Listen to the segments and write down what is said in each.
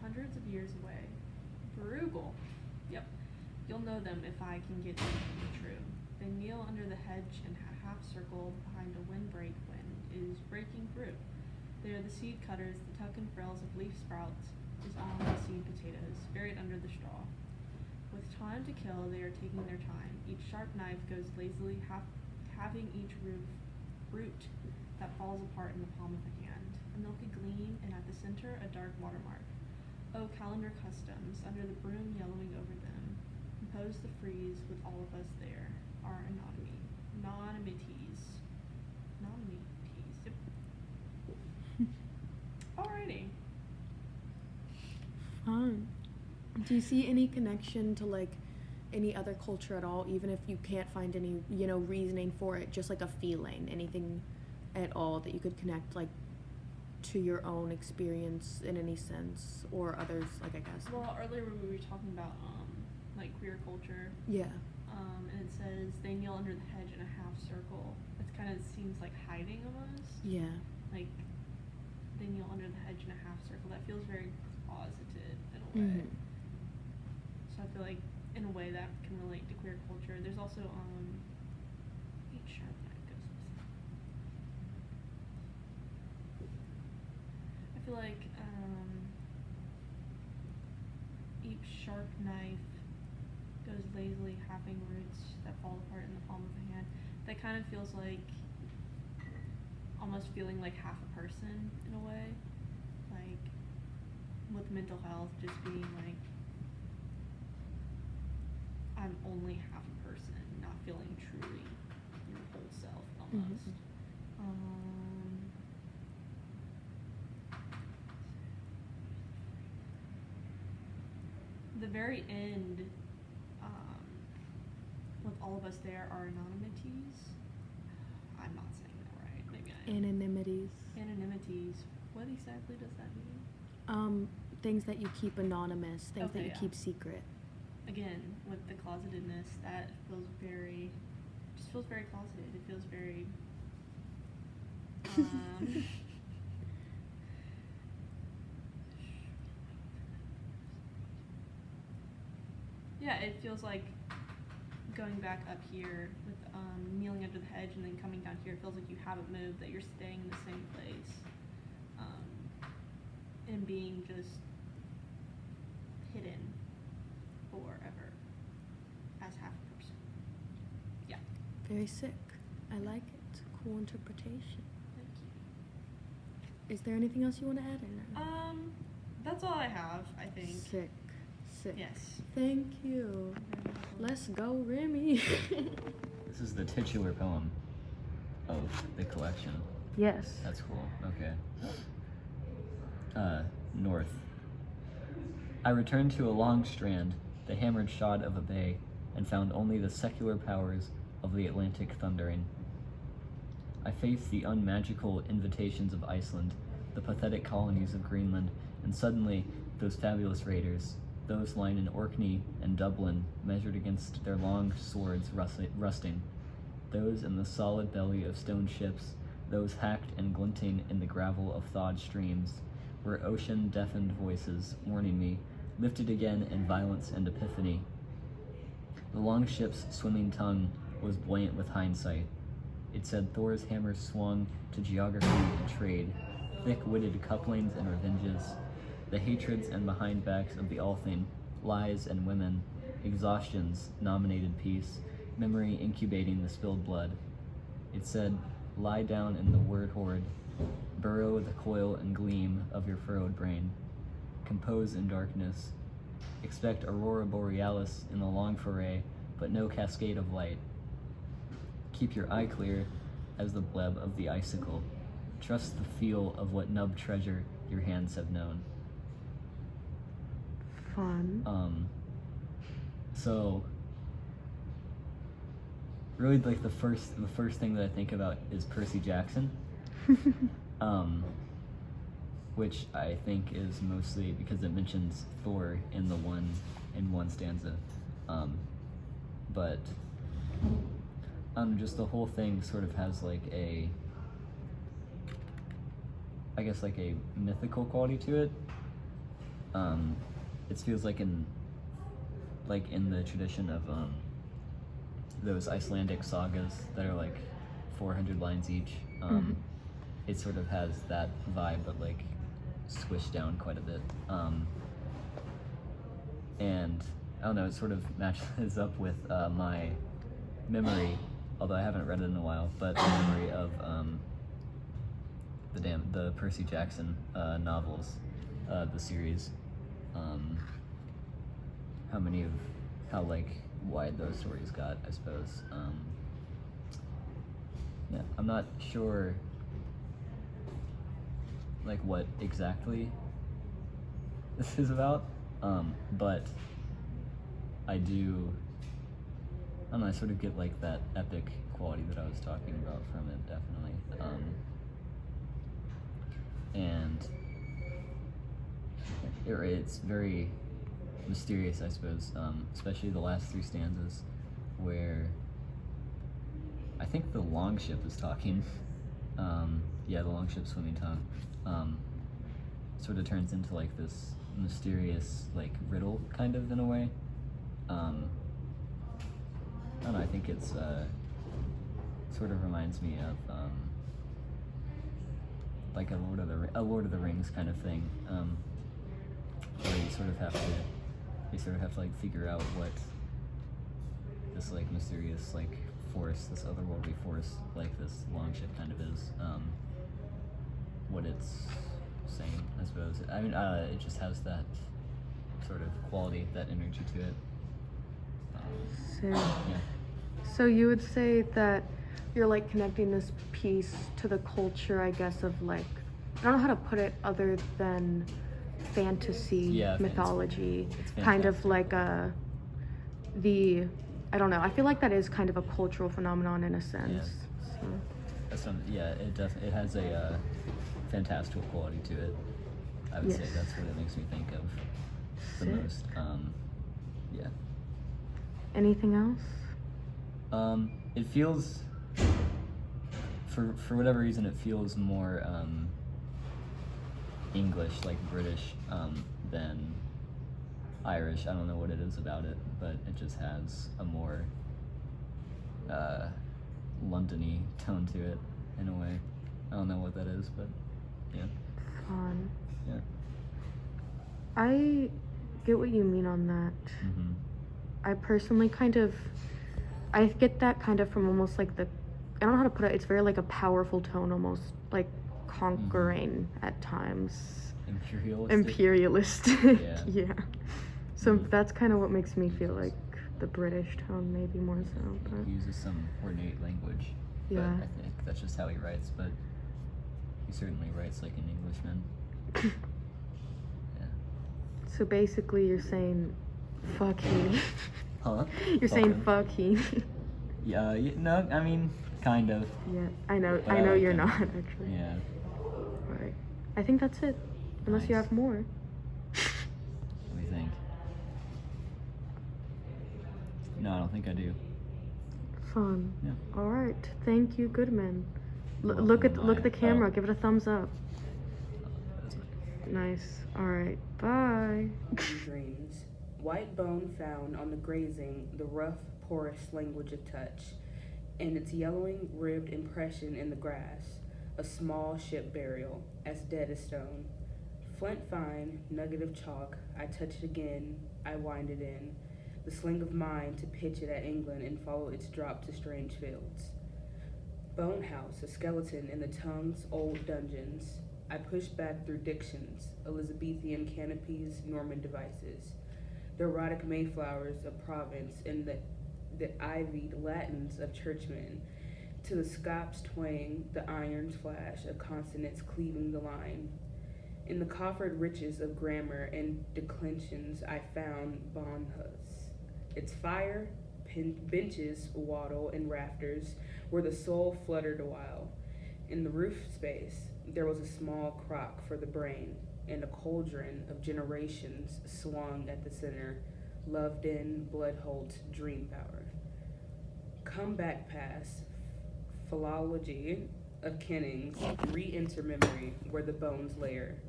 hundreds of years away. Brugal. Yep. You'll know them if I can get them to be true. They kneel under the hedge in a half circle behind a windbreak wind is breaking through. They are the seed cutters, the tuck and frills of leaf sprouts is on the seed potatoes, buried under the straw. With time to kill, they are taking their time. Each sharp knife goes lazily, halving each root that falls apart in the palm of a hand. A milky gleam, and at the center, a dark watermark. Oh, calendar customs, under the broom yellowing over them, impose the freeze with all of us there. Our anonymities. Yep. Alrighty. Fun. Do you see any connection to like any other culture at all, even if you can't find any, reasoning for it, just like a feeling, anything at all that you could connect like to your own experience in any sense, or others, like I guess? Well, earlier we were talking about like queer culture. Yeah. And it says they kneel under the hedge in a half circle. It kind of seems like hiding almost. Yeah. Like they kneel under the hedge in a half circle. That feels very closeted in a way. So I feel like in a way that can relate to queer culture. There's also each sharp knife goes. I feel like each sharp knife goes lazily, halving roots that fall apart in the palm of a hand. That kind of feels like almost feeling like half a person in a way. Like with mental health, just being like, I'm only half a person, not feeling truly your whole self almost. The very end, with all of us there are anonymities. I'm not saying that right. Maybe I am. Anonymities. Anonymities. What exactly does that mean? Things that you keep anonymous, things that you keep secret. Again, with the closetedness, that feels very closeted. It feels very yeah, it feels like going back up here with kneeling under the hedge and then coming down here. It feels like you haven't moved, that you're staying in the same place, and being just hidden forever as half a person. Yeah. Very sick. I like it. Cool interpretation. Thank you. Is there anything else you want to add in there? That's all I have, I think. Sick. Yes. Thank you. Let's go, Remy. This is the titular poem of the collection. Yes. That's cool. Okay. North. I returned to a long strand, the hammered shod of a bay, and found only the secular powers of the Atlantic thundering. I faced the unmagical invitations of Iceland, the pathetic colonies of Greenland, and suddenly those fabulous raiders, those lying in Orkney and Dublin, measured against their long swords rusting, those in the solid belly of stone ships, those hacked and glinting in the gravel of thawed streams, were ocean-deafened voices warning me, lifted again in violence and epiphany. The long ship's swimming tongue was buoyant with hindsight. It said Thor's hammer swung to geography and trade, thick-witted couplings and revenges, the hatreds and behindbacks of the all-thing, lies and women, exhaustions nominated peace, memory incubating the spilled blood. It said, lie down in the word hoard, burrow the coil and gleam of your furrowed brain, compose in darkness, expect aurora borealis in the long foray, but no cascade of light. Keep your eye clear as the bleb of the icicle. Trust the feel of what nub treasure your hands have known. Fun. So really, like the first thing that I think about is Percy Jackson, which I think is mostly because it mentions Thor in one stanza, but just the whole thing sort of has like a mythical quality to it, it feels like in the tradition of those Icelandic sagas that are like 400 lines each. It sort of has that vibe, but like squished down quite a bit. And I don't know, it sort of matches up with my memory, although I haven't read it in a while, but the memory of the Percy Jackson novels, the series. How wide those stories got, I suppose. Yeah, I'm not sure like what exactly this is about, but I don't know, I sort of get like that epic quality that I was talking about from it, definitely. And it's very mysterious, I suppose, especially the last 3 stanzas, where I think the longship is talking. Yeah, the longship swimming tongue. Sort of turns into like this mysterious like riddle, kind of, in a way. I don't know, I think it's sort of reminds me of like a Lord of the Rings kind of thing, where you sort of have to like figure out what this like mysterious like force, this otherworldly force, like this longship kind of is, what it's saying, I suppose. I mean, it just has that sort of quality, that energy to it. So you would say that you're like connecting this piece to the culture, I guess, of like, I don't know how to put it other than fantasy, mythology, kind of like I don't know, I feel like that is kind of a cultural phenomenon in a sense. Yeah. So. It has a fantastical quality to it. I would say that's what it makes me think of the most. Yeah. Anything else? It feels, for whatever reason, it feels more English, like British, than Irish. I don't know what it is about it, but it just has a more London-y tone to it, in a way. I don't know what that is, but yeah. Fun. Yeah. I get what you mean on that. Mm-hmm. I personally I get that kind of from almost like I don't know how to put it, it's very like a powerful tone, almost like conquering at times. Imperialistic. Yeah. Yeah. So that's kind of what makes me feel like the British tone, maybe more so. But he uses some ornate language. Yeah. But I think that's just how he writes, but he certainly writes like an Englishman. Yeah. So basically you're saying fuck Heaney. Huh? You're saying fuck Heaney. Yeah, no, I mean, kind of. Yeah, I know you're not, actually. Yeah. Alright. I think that's it. Unless you have more. What do you think? No, I don't think I do. Fun. Yeah. Alright. Thank you, Goodman. You're Look at welcome. the camera. Oh. Give it a thumbs up. That's Nice. Alright. Bye. Dreams. White bone found on the grazing, the rough, porous language of touch, and its yellowing, ribbed impression in the grass, a small ship burial, as dead as stone. Flint fine, nugget of chalk, I touch it again, I wind it in, the sling of mine to pitch it at England and follow its drop to strange fields. Bone house, a skeleton in the tongue's old dungeons. I push back through dictions, Elizabethan canopies, Norman devices. The erotic mayflowers of Provence and the ivied Latins of churchmen, to the scops twang, the iron's flash of consonants cleaving the line. In the coffered riches of grammar and declensions I found Bonhus. Its fire, benches, wattle, and rafters, where the soul fluttered awhile. In the roof space, there was a small crock for the brain, and a cauldron of generations swung at the center, loved in Bloodholt's dream power. Come back past philology of kennings, re-enter memory where the bones layer.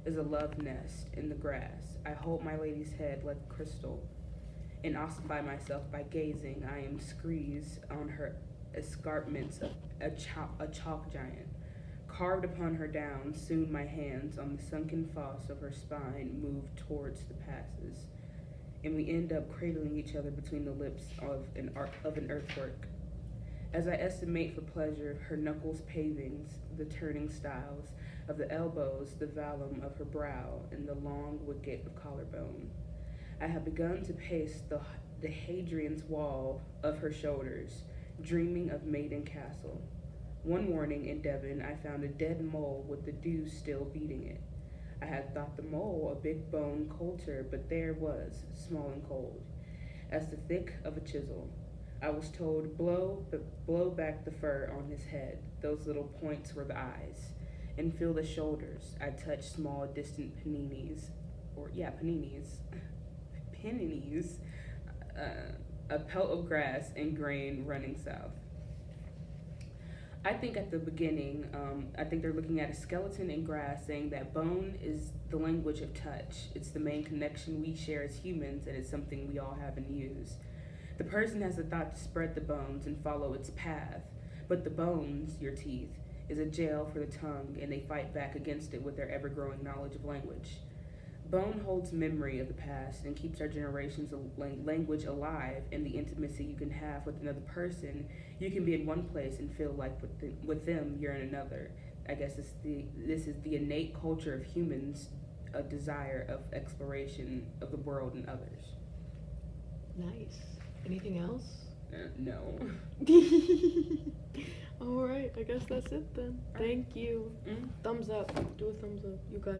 is a love nest in the grass. I hold my lady's head like crystal and ossify myself by gazing. I am screes on her escarpments, a chalk giant. Carved upon her down, soon my hands on the sunken foss of her spine move towards the passes, and we end up cradling each other between the lips of an earthwork. As I estimate for pleasure, her knuckles pavings the turning stiles of the elbows, the vellum of her brow, and the long wicket of collarbone. I have begun to pace the Hadrian's wall of her shoulders, dreaming of maiden castle. One morning in Devon, I found a dead mole with the dew still beating it. I had thought the mole a big bone coulter, but there it was, small and cold, as the thick of a chisel. I was told, blow back the fur on his head. Those little points were the eyes. And feel the shoulders. I touched small, distant paninis. A pelt of grass and grain running south. I think at the beginning, they're looking at a skeleton in grass, saying that bone is the language of touch. It's the main connection we share as humans, and it's something we all have and use. The person has the thought to spread the bones and follow its path, but the bones, your teeth, is a jail for the tongue, and they fight back against it with their ever-growing knowledge of language. Bone holds memory of the past and keeps our generation's language alive, and the intimacy you can have with another person. You can be in one place and feel like with them you're in another. I guess this is the innate culture of humans, a desire of exploration of the world and others. Nice. Anything else? No. All right, I guess that's it then. Thank you. Mm. Thumbs up. Do a thumbs up. You got